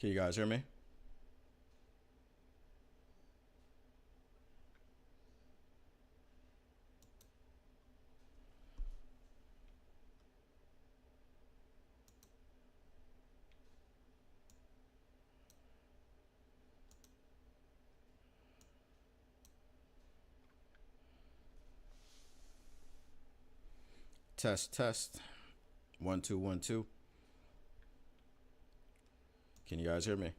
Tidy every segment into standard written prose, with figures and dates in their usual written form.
Can you guys hear me? Test, test. 1 2 1 2. Can you guys hear me?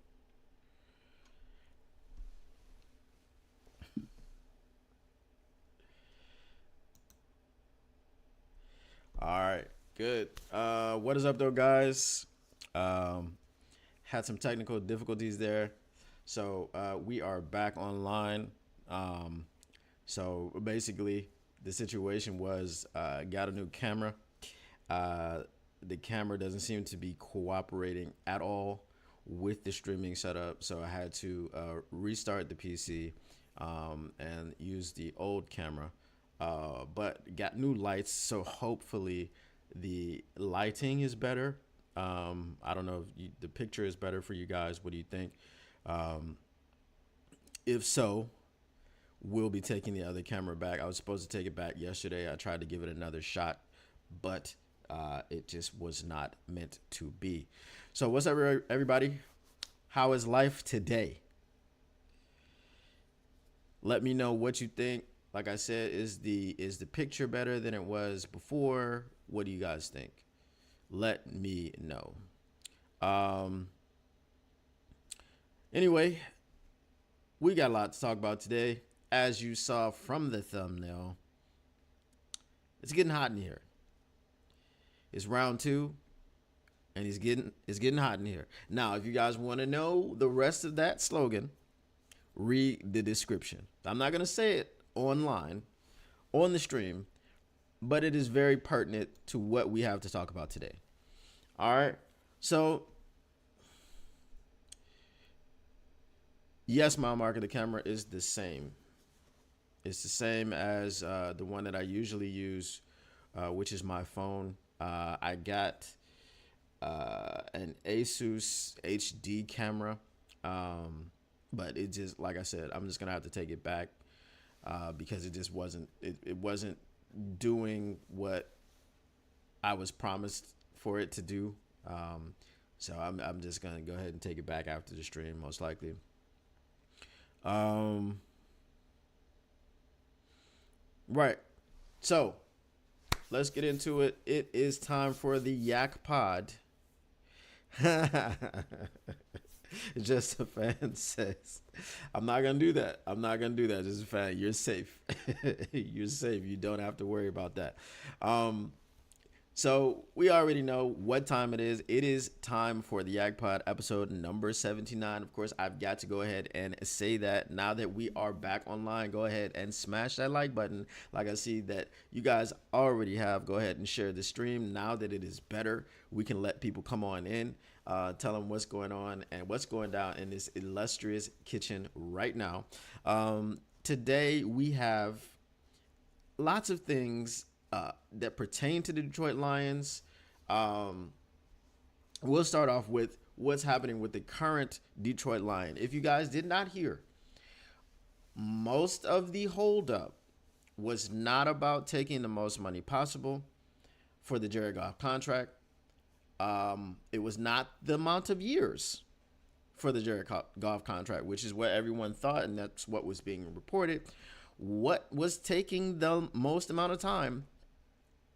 All right, good. What is up, though, guys? Um, had some technical difficulties there, so we are back online. Um, so basically, the situation was got a new camera. Uh, the camera doesn't seem to be cooperating at all with the streaming setup, so I had to restart the PC and use the old camera. But got new lights, so hopefully the lighting is better. I don't know if the picture is better for you guys. What do you think? Um, if so, we'll be taking the other camera back. I was supposed to take it back yesterday. I tried to give it another shot, but it just was not meant to be. So, what's up, everybody? How is life today? Let me know what you think. Like I said, is the picture better than it was before? What do you guys think? Let me know. Um, anyway, we got a lot to talk about today. As you saw from the thumbnail, it's getting hot in here. It's round two, and it's getting hot in here. Now, if you guys want to know the rest of that slogan, read the description. I'm not gonna say it online on the stream, but it is very pertinent to what we have to talk about today. All right. So, yes, my mark of the camera is the same. It's the same as the one that I usually use, which is my phone. I got an Asus HD camera, but it just, like I said, I'm just gonna have to take it back because it just wasn't it wasn't doing what I was promised for it to do. So I'm just gonna go ahead and take it back after the stream, most likely. Um, right. So let's get into it. It is time for the YAK pod. Just a fan says, I'm not gonna do that. I'm not gonna do that. Just a fan. You're safe. You're safe. You don't have to worry about that. Um, so we already know what time it is. It is time for the YAK Pod episode number 79. Of course, I've got to go ahead and say that now that we are back online, go ahead and smash that like button. Like I see that you guys already have. Go ahead and share the stream. Now that it is better, we can let people come on in, tell them what's going on and what's going down in this illustrious kitchen right now. Today we have lots of things that pertain to the Detroit Lions. Um, we'll start off with what's happening with the current Detroit Lion. If you guys did not hear, most of the holdup was not about taking the most money possible for the Jared Goff contract. It was not the amount of years for the Jared Goff contract, which is what everyone thought, and that's what was being reported. What was taking the most amount of time,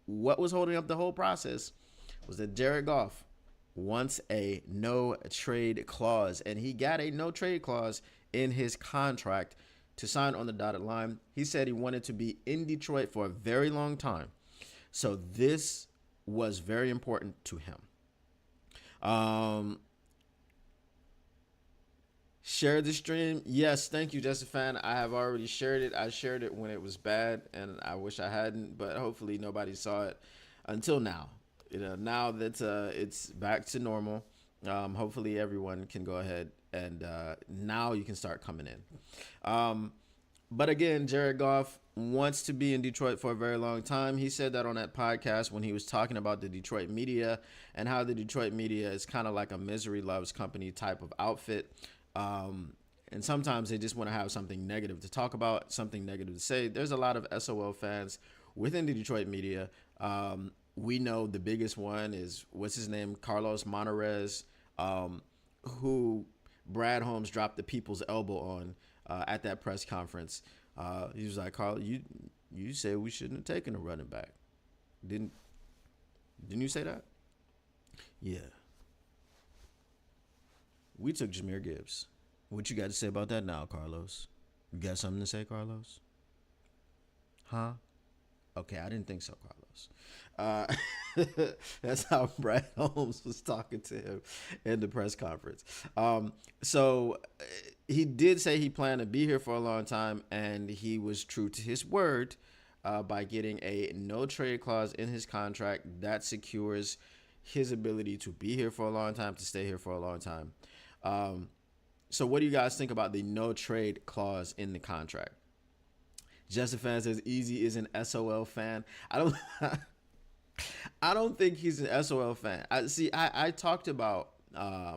what was holding up the whole process, was that Jared Goff wants a no trade clause, and he got a no trade clause in his contract to sign on the dotted line. He said he wanted to be in Detroit for a very long time, so this was very important to him. Share the stream. Yes, thank you, Just a Fan. I have already shared it. I shared it when it was bad, and I wish I hadn't, but hopefully nobody saw it until now. Now that it's back to normal, hopefully everyone can go ahead and now you can start coming in. But again, Jared Goff wants to be in Detroit for a very long time. He said that on that podcast when he was talking about the Detroit media and how the Detroit media is kind of like a misery loves company type of outfit. And sometimes they just want to have something negative to talk about, something negative to say. There's a lot of SOL fans within the Detroit media. We know the biggest one is, what's his name, Carlos Monarez, who Brad Holmes dropped the people's elbow on at that press conference. He was like, "Carl, you said we shouldn't have taken a running back. Didn't didn't you say that?" Yeah, we took Jameer Gibbs. What you got to say about that now, Carlos? You got something to say, Carlos? Huh? Okay, I didn't think so, Carlos. That's how Brad Holmes was talking to him in the press conference. So he did say he planned to be here for a long time, and he was true to his word by getting a no trade clause in his contract that secures his ability to be here for a long time, to stay here for a long time. So what do you guys think about the no trade clause in the contract? Justin Fan says Easy is an SOL fan. I don't I don't think he's an SOL fan. I talked about I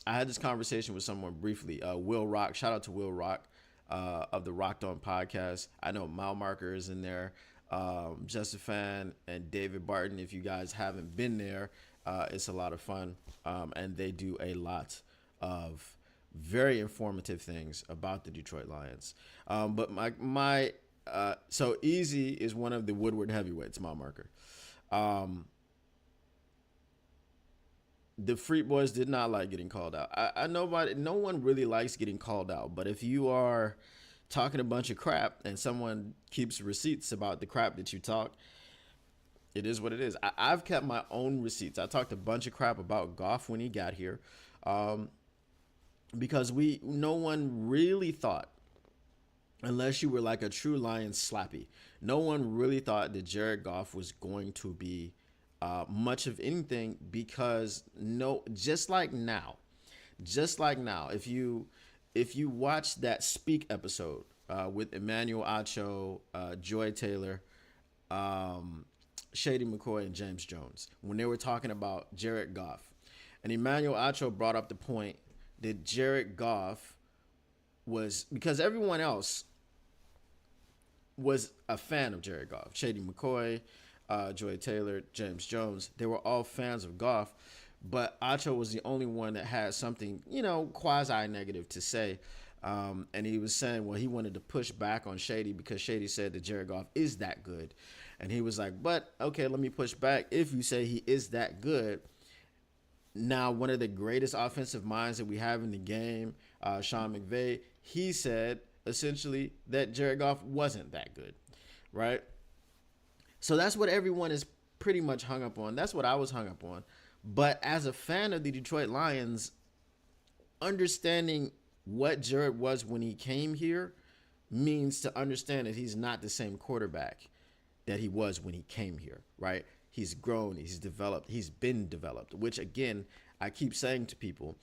had this conversation with someone briefly. Will Rock, shout out to Will Rock of the Rocked On podcast. I know Mile Marker is in there. Justin Fan and David Barton. If you guys haven't been there, it's a lot of fun, and they do a lot of very informative things about the Detroit Lions. But so Easy is one of the Woodward heavyweights, Mile Marker. The Freak Boys did not like getting called out. I know no one really likes getting called out, but if you are talking a bunch of crap and someone keeps receipts about the crap that you talk, it is what it is. I've kept my own receipts. I talked a bunch of crap about Goff when he got here, because no one really thought, unless you were like a true Lions slappy, no one really thought that Jared Goff was going to be much of anything, because just like now, if you watch that Speak episode with Emmanuel Acho, Joy Taylor, Shady McCoy, and James Jones, when they were talking about Jared Goff, and Emmanuel Acho brought up the point that Jared Goff was, because everyone else was a fan of Jared Goff. Shady McCoy, Joy Taylor, James Jones, they were all fans of Goff, but Acho was the only one that had something, quasi-negative to say. And he was saying, well, he wanted to push back on Shady because Shady said that Jared Goff is that good. And he was like, but, okay, let me push back. If you say he is that good, now one of the greatest offensive minds that we have in the game, Sean McVay, he said essentially that Jared Goff wasn't that good, right? So that's what everyone is pretty much hung up on. That's what I was hung up on. But as a fan of the Detroit Lions, understanding what Jared was when he came here means to understand that he's not the same quarterback that he was when he came here, right? He's grown, he's developed, he's been developed, which again, I keep saying to people,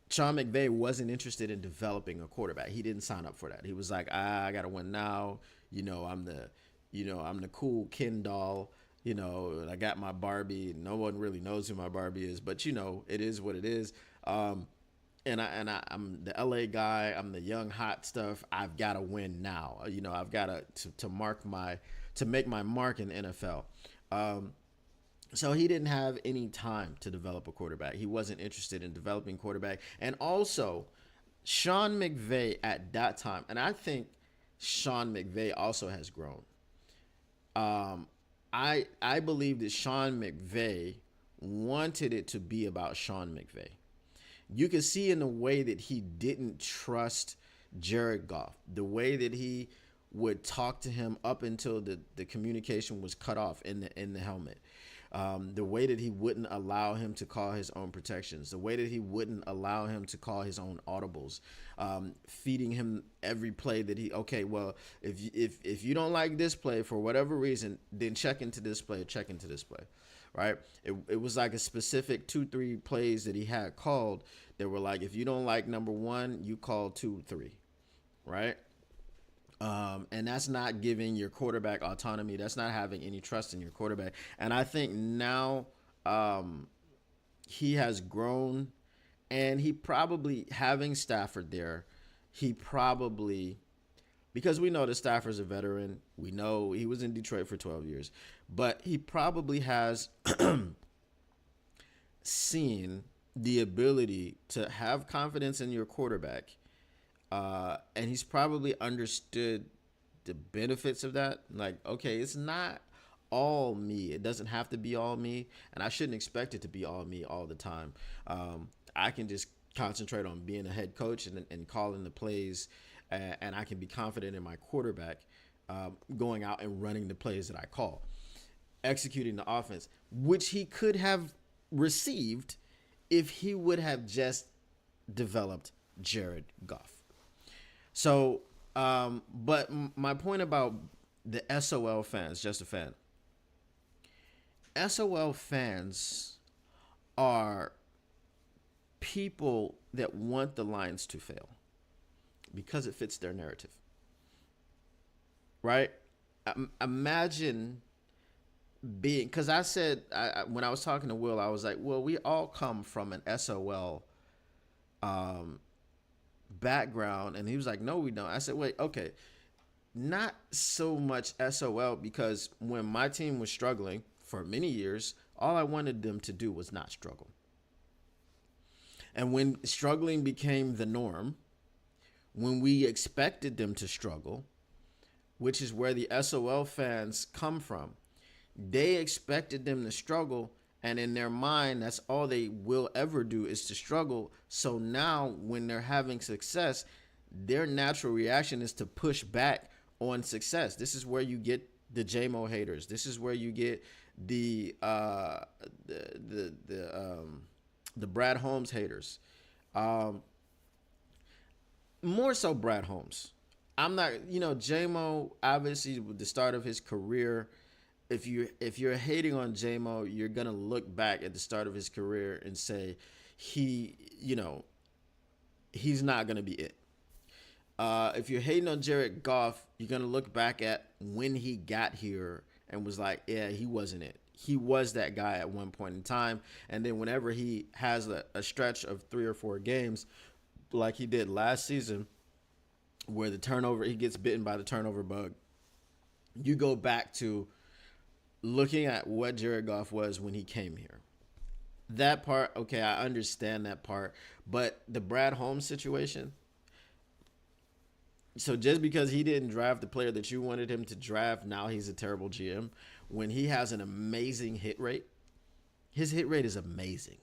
Sean McVay wasn't interested in developing a quarterback. He didn't sign up for that. He was like, I got to win now. I'm the cool Ken doll, and I got my Barbie. No one really knows who my Barbie is, but it is what it is. I'm the LA guy. I'm the young hot stuff. I've got to win now. I've got to make my mark in the NFL. So he didn't have any time to develop a quarterback. He wasn't interested in developing quarterback. And also, Sean McVay at that time, and I think Sean McVay also has grown. I believe that Sean McVay wanted it to be about Sean McVay. You can see in the way that he didn't trust Jared Goff, the way that he would talk to him up until the communication was cut off in the helmet. The way that he wouldn't allow him to call his own protections, the way that he wouldn't allow him to call his own audibles, feeding him every play that if you don't like this play for whatever reason, then check into this play, right? It was like a specific 2-3 plays that he had called that were like, if you don't like number 1, you call 2-3. right? And that's not giving your quarterback autonomy. That's not having any trust in your quarterback. And I think now um, he has grown, and he probably having Stafford there, he probably, because we know that Stafford's a veteran. We know he was in Detroit for 12 years, but he probably has seen the ability to have confidence in your quarterback, and he's probably understood the benefits of that. Like, okay, it's not all me. It doesn't have to be all me, and I shouldn't expect it to be all me all the time. I can just concentrate on being a head coach and calling the plays, and I can be confident in my quarterback going out and running the plays that I call, executing the offense, which he could have received if he would have just developed Jared Goff. So, but my point about the SOL fans, just a fan, SOL fans are people that want the Lions to fail because it fits their narrative, right? Imagine being, because I said, when I was talking to Will, I was like, well, we all come from an SOL background. And he was like, no, we don't. I said, wait, okay. Not so much SOL, because when my team was struggling for many years, all I wanted them to do was not struggle. And when struggling became the norm, when we expected them to struggle, which is where the SOL fans come from, they expected them to struggle, and in their mind, that's all they will ever do is to struggle. So now when they're having success, their natural reaction is to push back on success. This is where you get the JMO haters. This is where you get the Brad Holmes haters. More so Brad Holmes. I'm not, JMO, obviously with the start of his career, if you're hating on JMO, you're gonna look back at the start of his career and say he's not gonna be it. If you're hating on Jared Goff, you're gonna look back at when he got here and was like, yeah, he wasn't it. He was that guy at one point in time, and then whenever he has a stretch of 3 or 4 games, like he did last season, where he gets bitten by the turnover bug, you go back to looking at what Jared Goff was when he came here. That part, okay, I understand that part. But the Brad Holmes situation, so just because he didn't draft the player that you wanted him to draft, now he's a terrible GM. When he has an amazing hit rate, his hit rate is amazing,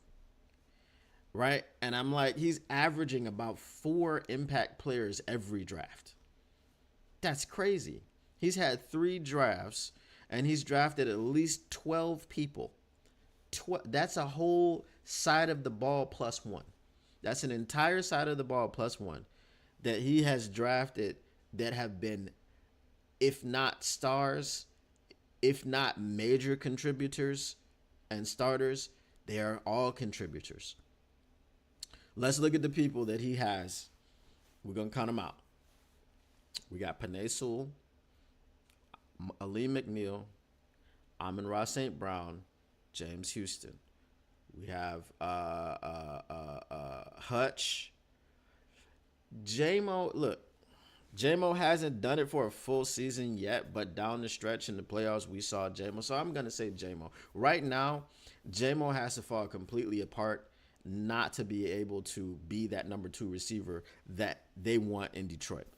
right? And I'm like, he's averaging about 4 impact players every draft. That's crazy. He's had 3 drafts, and he's drafted at least 12 people. That's a whole side of the ball plus 1. That's an entire side of the ball plus 1 that he has drafted that have been, if not stars, if not major contributors and starters, they are all contributors. Let's look at the people that he has. We're going to count them out. We got Penei Sewell, Ali McNeil, Amon-Ra St. Brown, James Houston. We have Hutch. JMO, look, JMO hasn't done it for a full season yet, but down the stretch in the playoffs, we saw JMO. So I'm going to say JMO. Right now, JMO has to fall completely apart not to be able to be that number 2 receiver that they want in Detroit.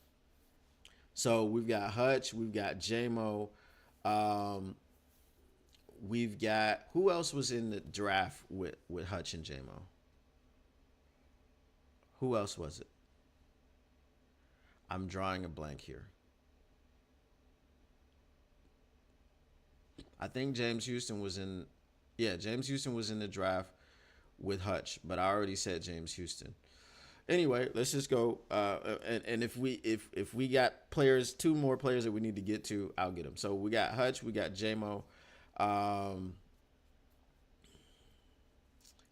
So we've got Hutch, we've got JMO, we've got, who else was in the draft with Hutch and JMO? Who else was it? I'm drawing a blank here. I think James Houston was in the draft with Hutch, but I already said James Houston. Anyway, let's just go. And if we got players, 2 more players that we need to get to, I'll get them. So we got Hutch, we got JMO.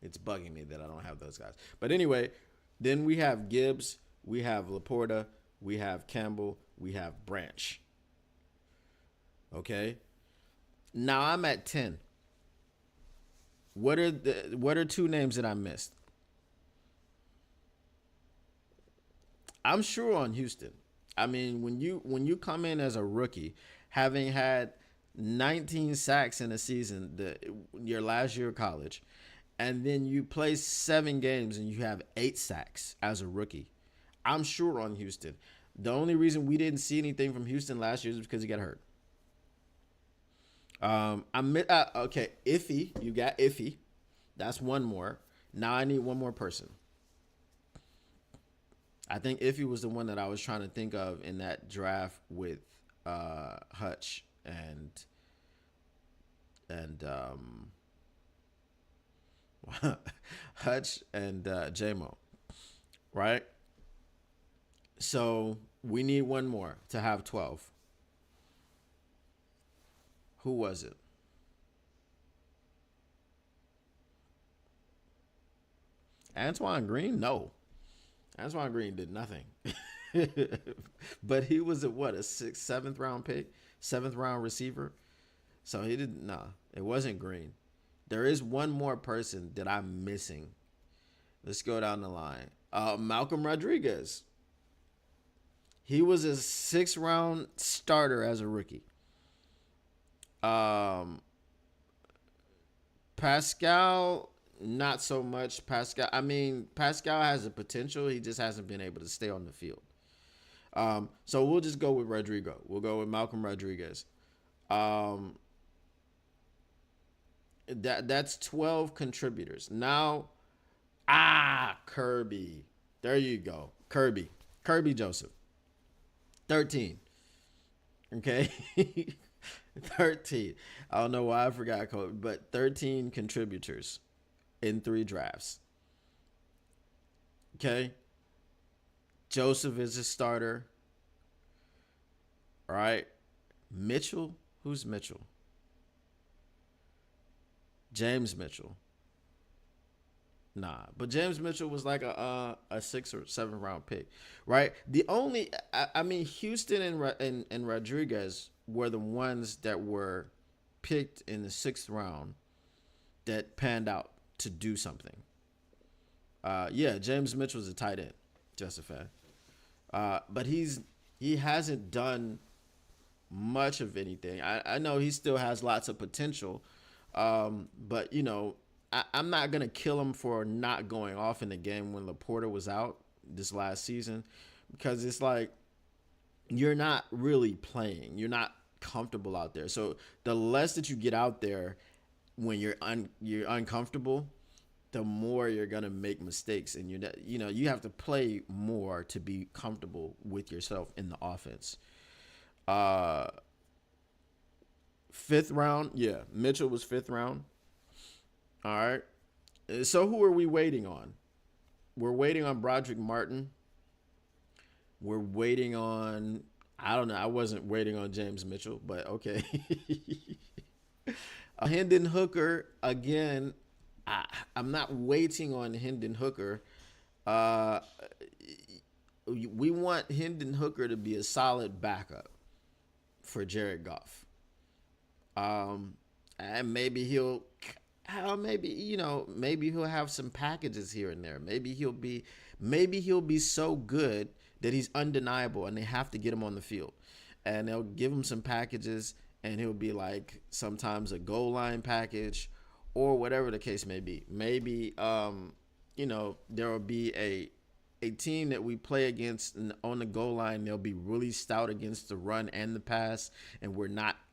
It's bugging me that I don't have those guys. But anyway, then we have Gibbs, we have Laporta, we have Campbell, we have Branch. Okay. Now I'm at 10. What are two names that I missed? I'm sure on Houston. I mean, when you come in as a rookie, having had 19 sacks in a season, your last year of college, and then you play 7 games and you have 8 sacks as a rookie, I'm sure on Houston. The only reason we didn't see anything from Houston last year is because he got hurt. Okay, Iffy, you got Iffy. That's one more. Now I need one more person. I think Iffy was the one that I was trying to think of in that draft with Hutch and Hutch and JMO, right? So we need one more to have 12. Who was it? Antoine Green? No. Antoine Green did nothing. But he was a sixth, seventh round pick, seventh round receiver. So he didn't. Nah, it wasn't Green. There is one more person that I'm missing. Let's go down the line. Malcolm Rodriguez. He was a 6th round starter as a rookie. Um, Pascal, not so much. Pascal has the potential. He just hasn't been able to stay on the field. So we'll just go with Rodrigo. We'll go with Malcolm Rodriguez. Um, that's 12 contributors. Now, Kirby. There you go. Kirby Joseph. 13. Okay. 13. I don't know why I forgot Kobe, but 13 contributors in 3 drafts. Okay. Joseph is a starter. All right. Mitchell. Who's Mitchell? James Mitchell. Nah, but James Mitchell was like a 6th or 7th round pick, right? The only, Houston and Rodriguez were the ones that were picked in the 6th round that panned out to do something. Yeah, James Mitchell's a tight end, just a fact. But he hasn't done much of anything. I know he still has lots of potential, but I'm not gonna kill him for not going off in the game when Laporta was out this last season, because it's like you're not really playing. You're not comfortable out there. So the less that you get out there when you're uncomfortable, the more you're gonna make mistakes, and you have to play more to be comfortable with yourself in the offense. Uh, 5th round, yeah, Mitchell was 5th round. All right. So who are we waiting on? We're waiting on Broderick Martin. We're waiting on, I don't know. I wasn't waiting on James Mitchell, but okay. Hendon Hooker, again, I'm not waiting on Hendon Hooker. We want Hendon Hooker to be a solid backup for Jared Goff. And maybe maybe he'll have some packages here and there. Maybe he'll be so good that he's undeniable and they have to get him on the field. And they'll give him some packages and he'll be like sometimes a goal line package or whatever the case may be. Maybe there will be a team that we play against on the goal line. They'll be really stout against the run and the pass, and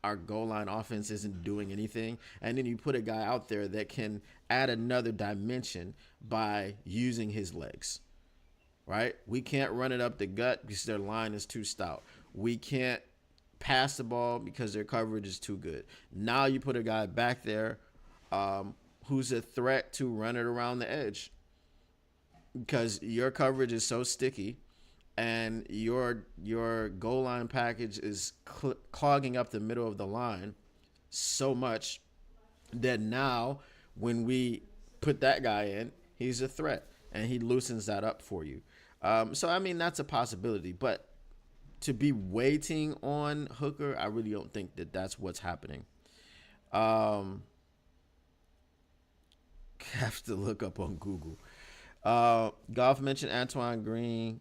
our goal line offense isn't doing anything. And then you put a guy out there that can add another dimension by using his legs, right? We can't run it up the gut because their line is too stout. We can't pass the ball because their coverage is too good. Now you put a guy back there who's a threat to run it around the edge, because your coverage is so sticky and your goal line package is clogging up the middle of the line so much that now when we put that guy in, he's a threat and he loosens that up for you. So, that's a possibility. But to be waiting on Hooker, I really don't think that that's what's happening. Um, have to look up on Google. Golf mentioned Antoine Green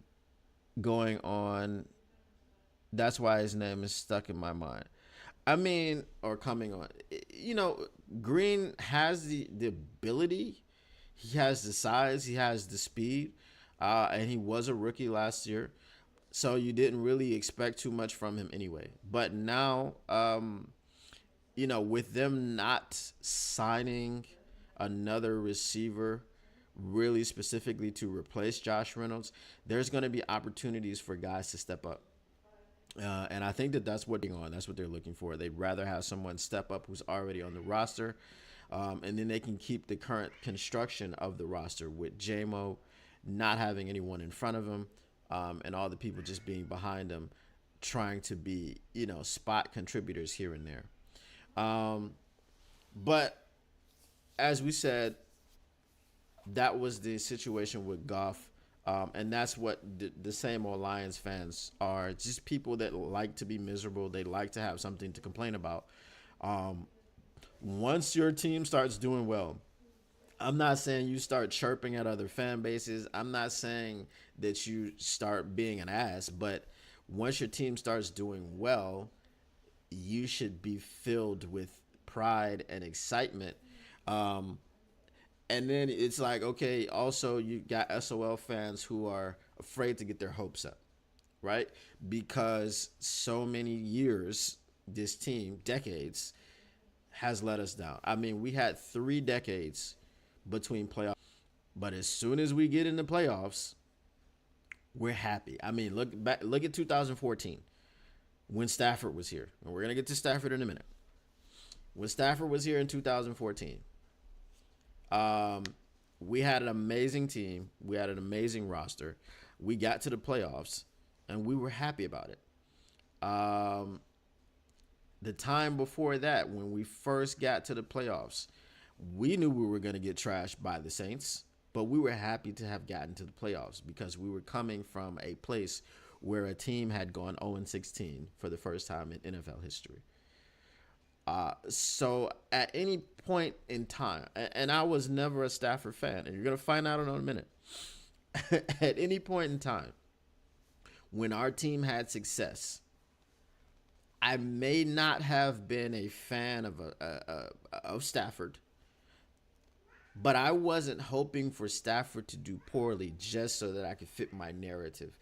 going on. That's why his name is stuck in my mind. I mean, or coming on. You know, Green has the ability. He has the size. He has the speed. And he was a rookie last year. So you didn't really expect too much from him anyway. But now, you know, with them not signing another receiver really specifically to replace Josh Reynolds, there's going to be opportunities for guys to step up. And I think that that's what they're on. That's what they're looking for. They'd rather have someone step up who's already on the roster, and then they can keep the current construction of the roster with JMO not having anyone in front of him, and all the people just being behind him, trying to be, you know, spot contributors here and there. But as we said, that was the situation with Goff. And that's what the same old Lions fans are. Just people that like to be miserable. They like to have something to complain about. Once your team starts doing well, I'm not saying you start chirping at other fan bases. I'm not saying that you start being an ass. But once your team starts doing well, you should be filled with pride and excitement. And then it's like, okay, also you got SOL fans who are afraid to get their hopes up, right? Because so many years, this team, decades, has let us down. I mean, we had 3 decades between playoffs, but as soon as we get in the playoffs, we're happy. I mean, look at 2014 when Stafford was here. And we're going to get to Stafford in a minute. When Stafford was here in 2014, we had an amazing team. We had an amazing roster. We got to the playoffs, and we were happy about it. The time before that, when we first got to the playoffs, we knew we were going to get trashed by the Saints, but we were happy to have gotten to the playoffs because we were coming from a place where a team had gone 0-16 for the first time in NFL history. So at any point in time, and I was never a Stafford fan, and you're going to find out in a minute. At any point in time, when our team had success, I may not have been a fan of Stafford, but I wasn't hoping for Stafford to do poorly just so that I could fit my narrative.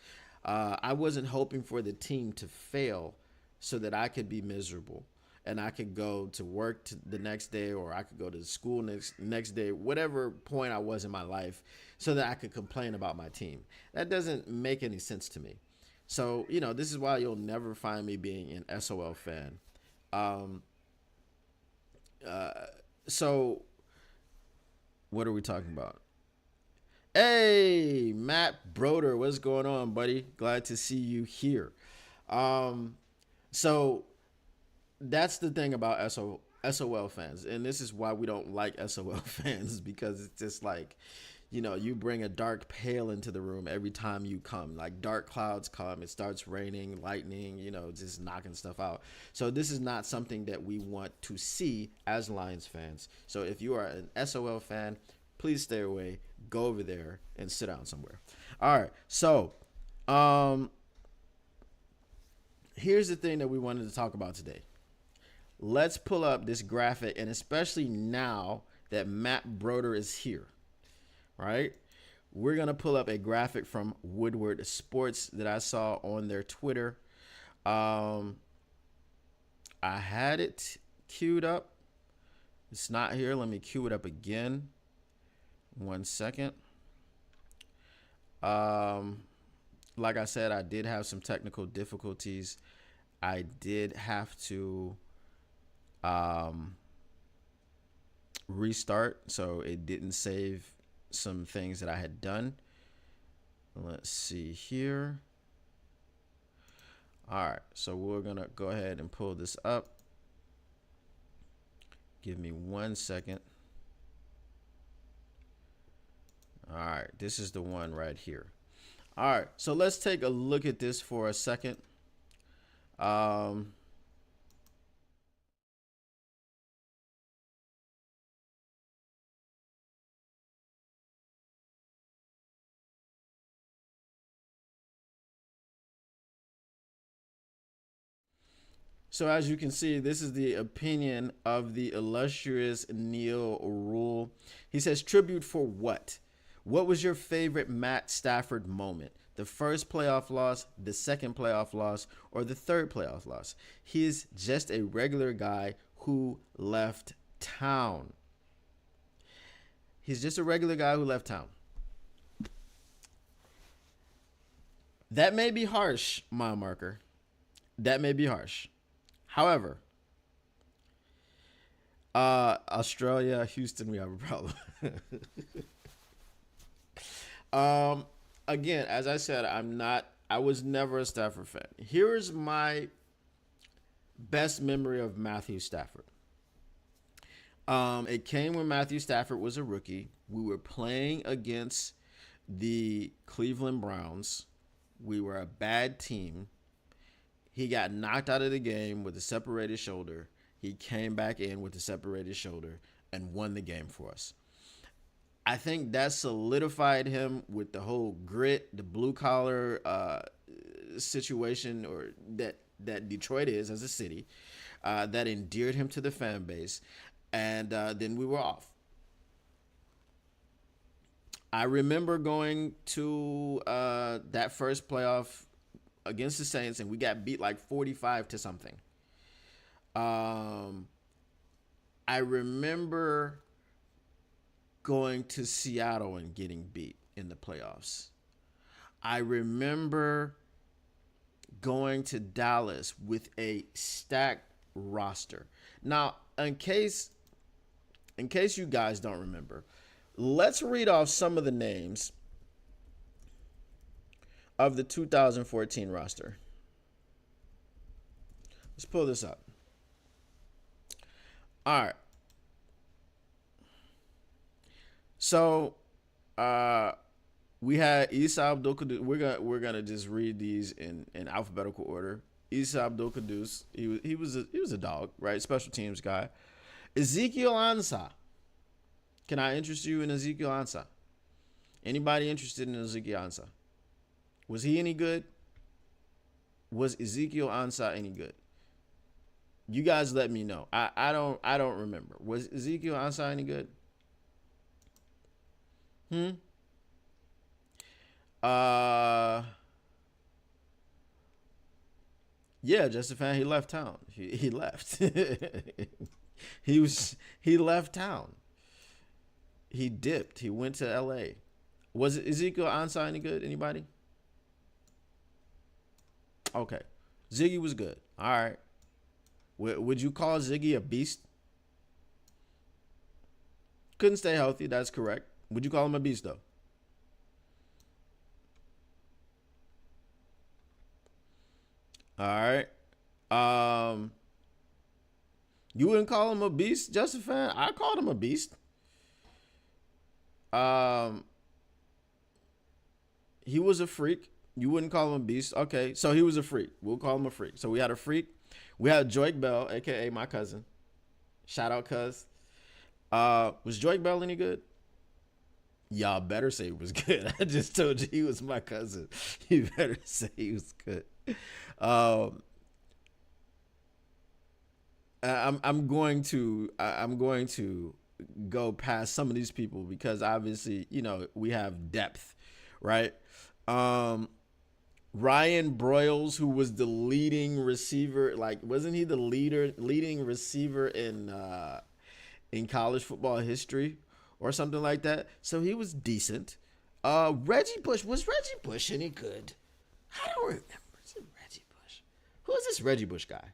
I wasn't hoping for the team to fail so that I could be miserable and I could go to work the next day, or I could go to school next day, whatever point I was in my life, so that I could complain about my team. That doesn't make any sense to me. So, you know, this is why you'll never find me being an SOL fan. So what are we talking about? Hey, Matt Broder, what's going on, buddy? Glad to see you here. So that's the thing about SOL fans, and this is why we don't like SOL fans, because it's just like, you know, you bring a dark pail into the room every time you come. Like, dark clouds come, it starts raining, lightning, you know, just knocking stuff out. So this is not something that we want to see as Lions fans. So if you are an SOL fan, please stay away, go over there and sit down somewhere. All right, so here's the thing that we wanted to talk about today. Let's pull up this graphic, and especially now that Matt Broder is here, right? We're going to pull up a graphic from Woodward Sports that I saw on their Twitter. I had it queued up. It's not here. Let me queue it up again. 1 second. Like I said, I did have some technical difficulties. I did have to restart, so it didn't save some things that I had done. Let's see here. All right, so we're gonna go ahead and pull this up. Give me 1 second. All right, this is the one right here. All right, so let's take a look at this for a second. Um, so as you can see, this is the opinion of the illustrious Neil Rule. He says, tribute for what? What was your favorite Matt Stafford moment? The first playoff loss, the second playoff loss, or the third playoff loss? He is just a regular guy who left town. He's just a regular guy who left town. That may be harsh, mile marker. That may be harsh. However, Australia, Houston, we have a problem. um, Again, as I said, I was never a Stafford fan. Here is my best memory of Matthew Stafford. It came when Matthew Stafford was a rookie. We were playing against the Cleveland Browns. We were a bad team. He got knocked out of the game with a separated shoulder. He came back in with a separated shoulder and won the game for us. I think that solidified him with the whole grit, the blue collar situation, or that Detroit is as a city, that endeared him to the fan base, and then we were off. I remember going to that first playoff against the Saints, and we got beat like 45 to something. I remember going to Seattle and getting beat in the playoffs. I remember going to Dallas with a stacked roster. Now, in case you guys don't remember, let's read off some of the names of the 2014 roster. Let's pull this up. All right. So, we had Isa Abdul Qudus. We're gonna just read these in alphabetical order. Isa Abdul Qudus. He was a dog, right? Special teams guy. Ezekiel Ansah. Can I interest you in Ezekiel Ansah? Anybody interested in Ezekiel Ansah? Was he any good? Was Ezekiel Ansah any good? You guys let me know. I don't remember. Was Ezekiel Ansah any good? Yeah, just a fan. He left town. He left. He left town. He dipped. He went to L.A. Was Ezekiel Ansah any good? Anybody? Okay, Ziggy was good. All right. Would you call Ziggy a beast? Couldn't stay healthy. That's correct. Would you call him a beast though? All right. You wouldn't call him a beast, just a fan? I called him a beast. Um, he was a freak. You wouldn't call him a beast. Okay, so he was a freak. We'll call him a freak. So we had a freak. We had Joik Bell, aka my cousin. Shout out, cuz. Was Joik Bell any good? Y'all better say he was good. I just told you he was my cousin. You better say he was good. Um, I'm going to go past some of these people because obviously we have depth, right? Um, Ryan Broyles, who was the leading receiver, like wasn't he the leading receiver in college football history or something like that? So he was decent. Reggie Bush, was Reggie Bush any good? I don't remember. Is it Reggie Bush? Who is this Reggie Bush guy?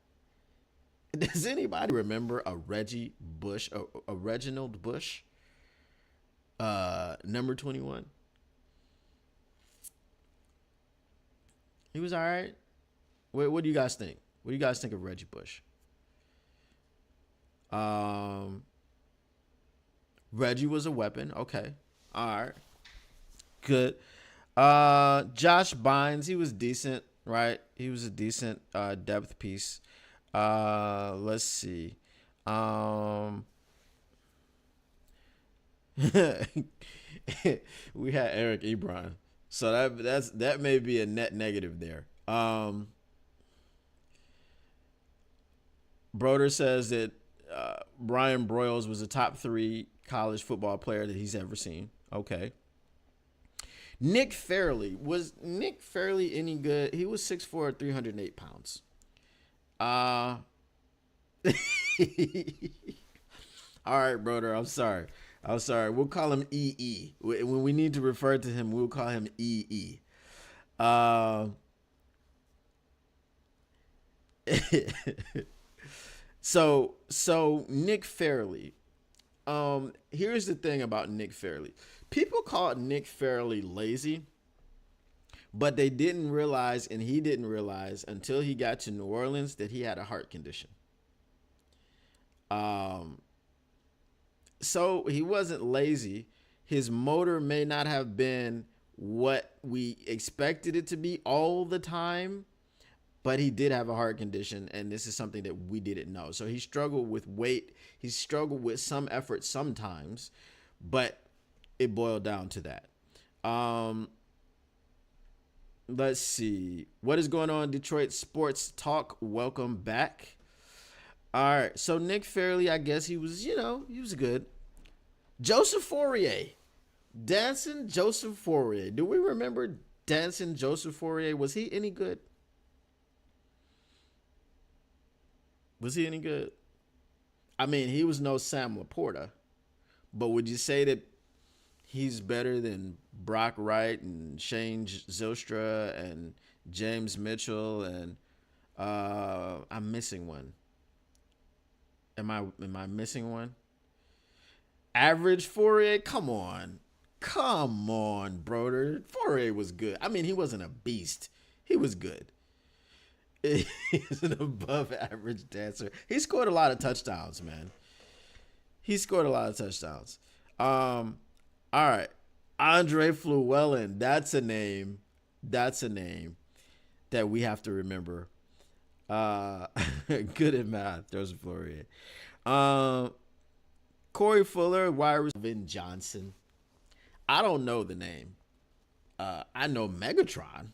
Does anybody remember a Reggie Bush, a Reginald Bush? Number 21. He was all right. What do you guys think? What do you guys think of Reggie Bush? Um, Reggie was a weapon. Okay. All right. Good. Josh Bynes, he was decent. right? He was a decent depth piece. Let's see. Um, we had Eric Ebron, so that may be a net negative there. Broder says that Brian Broyles was a top 3 college football player that he's ever seen. Okay. Nick Fairley, was Nick Fairley any good? He was 6'4", 308 pounds. Uh All right, brother. I'm sorry. I'm sorry. We'll call him EE. When we need to refer to him, we'll call him EE. Uh, so Nick Fairley. Here's the thing about Nick Fairley. People called Nick Fairley lazy, but they didn't realize, and he didn't realize until he got to New Orleans, that he had a heart condition. Um, so he wasn't lazy. His motor may not have been what we expected it to be all the time, but he did have a heart condition, and this is something that we didn't know. So he struggled with weight. He struggled with some effort sometimes, but it boiled down to that. Let's see. What is going on, Detroit Sports Talk? Welcome back. All right. So Nick Fairley, I guess he was, he was good. Joseph Fourier. Dancing Joseph Fourier. Do we remember Dancing Joseph Fourier? Was he any good? Was he any good? I mean, he was no Sam Laporta, but would you say that he's better than Brock Wright and Shane Zylstra and James Mitchell and I'm missing one. Am I missing one? Average Fourier? Come on. Come on, brother. Fourier was good. I mean, he wasn't a beast. He was good. He's an above average dancer. He scored a lot of touchdowns, man. He scored a lot of touchdowns. All right. Andre Fluellen. That's a name. That's a name that we have to remember. Good at math. There's Fourier. Corey Fuller, Vin Johnson. I don't know the name. I know Megatron,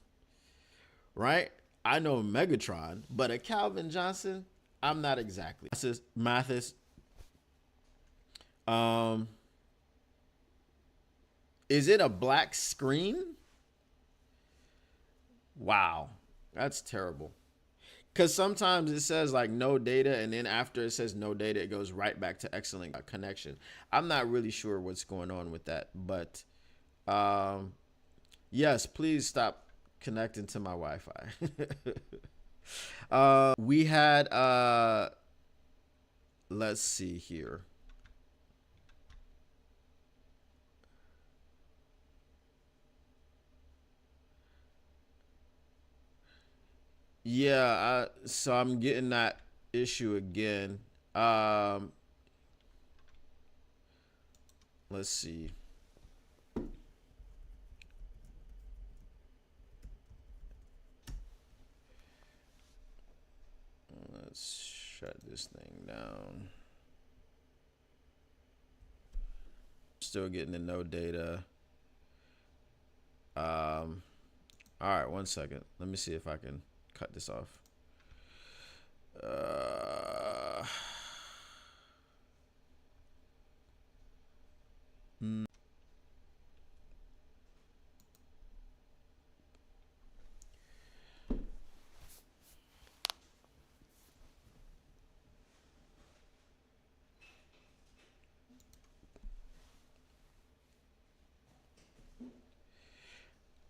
right? I know Megatron, but a Calvin Johnson, I'm not exactly. Mathis. Is it a black screen? Wow, that's terrible. Because sometimes it says like no data, and then after it says no data, it goes right back to excellent connection. I'm not really sure what's going on with that, but yes, please stop connecting to my Wi-Fi. We had let's see here. Yeah, so I'm getting that issue again. Let's see. Let's shut this thing down. Still getting the no data. All right, 1 second. Let me see if I can cut this off.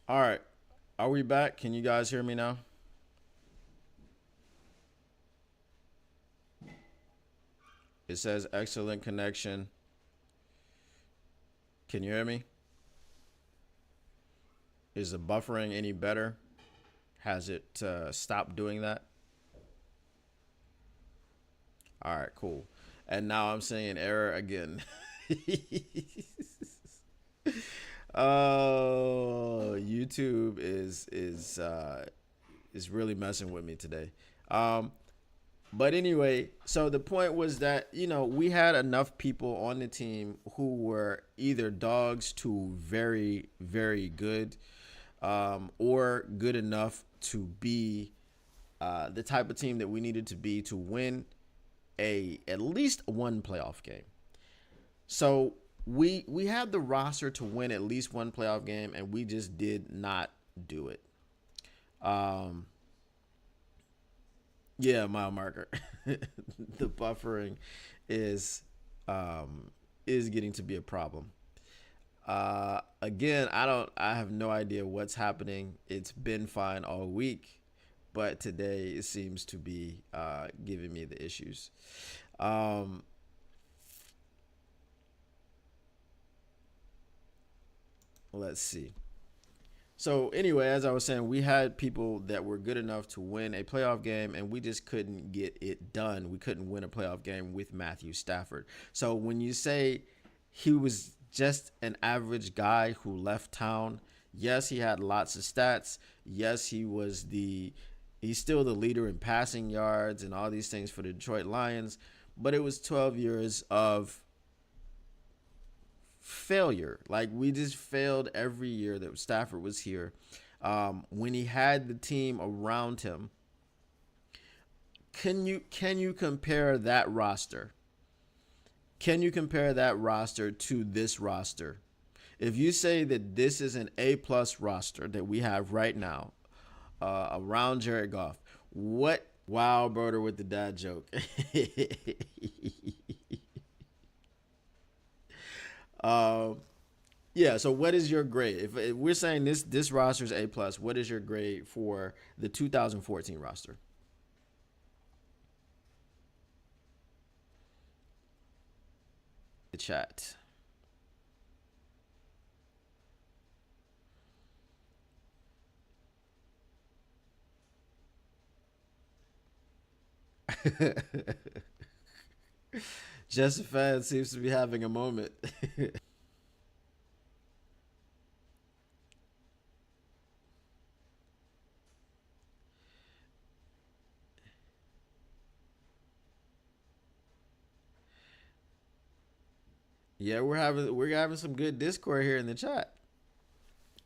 All right. Are we back? Can you guys hear me now? It says excellent connection. Can you hear me? Is the buffering any better? Has it stopped doing that? All right, cool. And now I'm saying error again. Oh, YouTube is is really messing with me today. Um, but anyway, so the point was that, we had enough people on the team who were either dogs to very, very good, or good enough to be the type of team that we needed to be to win at least one playoff game. So we had the roster to win at least one playoff game, and we just did not do it. Um, yeah, mile marker. The buffering is is getting to be a problem. Again, I have no idea what's happening. It's been fine all week, but today it seems to be giving me the issues. Um, let's see. So anyway, as I was saying, we had people that were good enough to win a playoff game, and we just couldn't get it done. We couldn't win a playoff game with Matthew Stafford. So when you say he was just an average guy who left town, yes, he had lots of stats. Yes, he's still the leader in passing yards and all these things for the Detroit Lions. But it was 12 years of failure. Like, we just failed every year that Stafford was here. When he had the team around him, can you compare that roster? Can you compare that roster to this roster? If you say that this is an A plus roster that we have right now, around Jared Goff, what? Wow, brother, with the dad joke. um, Yeah. So, what is your grade? If we're saying this roster is A plus, what is your grade for the 2014 roster? The chat. Just a fan seems to be having a moment. Yeah, we're having some good discord here in the chat.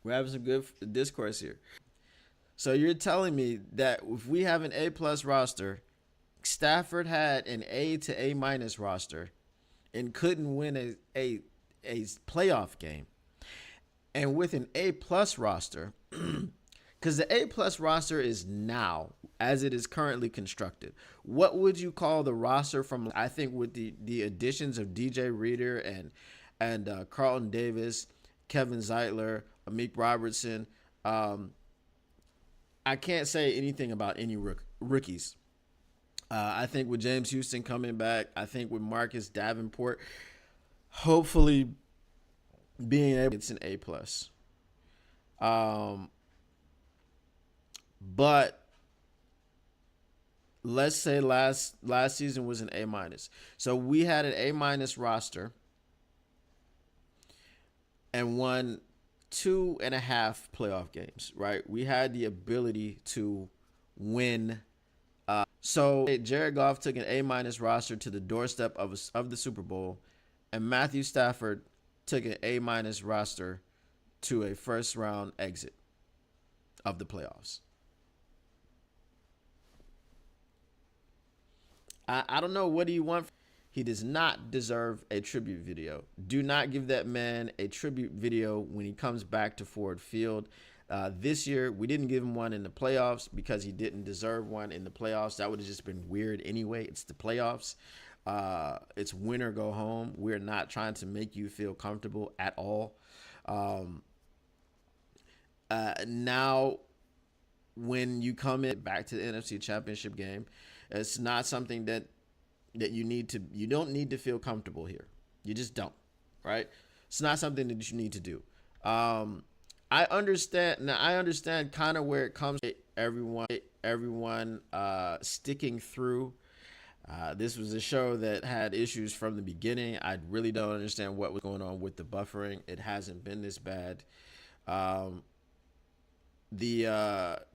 We're having some good discourse here. So you're telling me that if we have an A plus roster, Stafford had an A to A minus roster and couldn't win a playoff game, and with an A plus roster, because the A plus roster is now as it is currently constructed. What would you call the roster from? I think with the additions of DJ Reader and Carlton Davis, Kevin Zeitler, Amik Robertson. Um, I can't say anything about any rookies. I think with James Houston coming back, I think with Marcus Davenport, hopefully being able, it's an A plus. Um, but let's say last season was an A minus. So we had an A minus roster and won two and a half playoff games. Right, we had the ability to win. So Jared Goff took an A minus roster to the doorstep of the Super Bowl, and Matthew Stafford took an A minus roster to a first round exit of the playoffs. I don't know, what do you want? He does not deserve a tribute video. Do not give that man a tribute video when he comes back to Ford Field. This year, we didn't give him one in the playoffs because he didn't deserve one in the playoffs. That would have just been weird anyway. It's the playoffs. It's win or go home. We're not trying to make you feel comfortable at all. Um, now, when you come in back to the NFC Championship game, it's not something that you don't need to feel comfortable here. You just don't, right? It's not something that you need to do. Um, I understand kind of where it comes. Everyone sticking through. This was a show that had issues from the beginning. I really don't understand what was going on with the buffering. It hasn't been this bad. Um, the